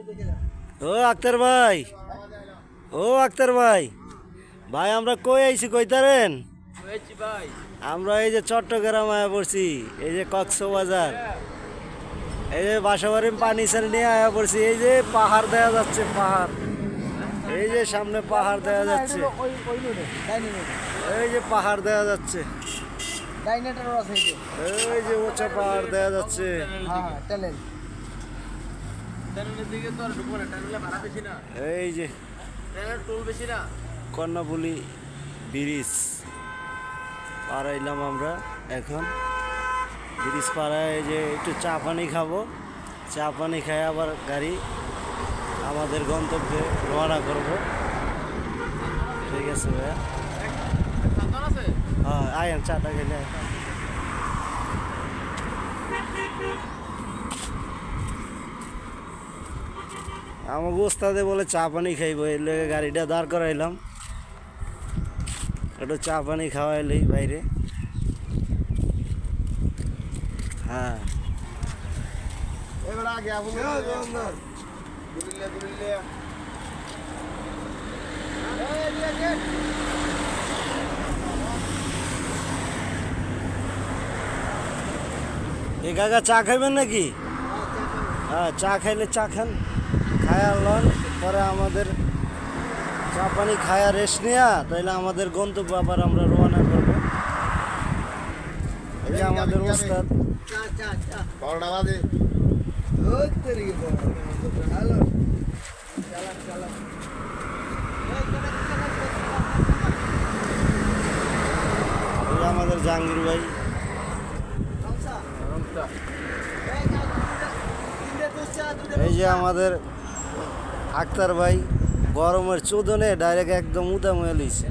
ও আক্তার ভাই, ও আক্তার ভাই, ভাই আমরা কই আইছি কইতারেন? আমরা এই যে চট্টগ্রাম আয়া পড়ছি, এই যে কক্সবাজার, এই যে বাসাবাড়ি পানি সাল নিয়ে আয়া পড়ছি। এই যে পাহাড় দেখা যাচ্ছে, পাহাড়, এই যে সামনে পাহাড় দেখা যাচ্ছে, এই যে পাহাড় দেখা যাচ্ছে, এই যে উঁচা পাহাড় দেখা যাচ্ছে। এই যে কর্ণফুলী ব্রিজ পাড়াইলাম আমরা এখন। ব্রিজ পাড়ায় এই যে একটু চা পানি খাবো, চা পানি খাই আবার গাড়ি আমাদের গন্তব্যে রওনা করব। ঠিক আছে ভাইয়া, হ্যাঁ আয়েন চাটা খেলে। আমাকে ওস্তাদে বলে চা পানি খাইব, এর লেগে গাড়িটা দাঁড় করাইলাম, একটু চা পানি খাওয়াইলেই বাইরে। হ্যাঁ এ কাকা চা খাইবেন নাকি? হ্যাঁ চা খাইলে চা খান, খায়া লন, পরে আমাদের চা পানি খায়া রেস্ট নেয়া, তাইলে আমাদের গন্তব্য আবার আমরা রওনা করবো। এই যে আমাদের ওস্তাদ। এই যে আমাদের জাহাঙ্গীর ভাই। এই যে আমাদের আক্তার ভাই, গরমের চোদনে ডাইরেক্ট একদম উদাম হয়ে লইছে।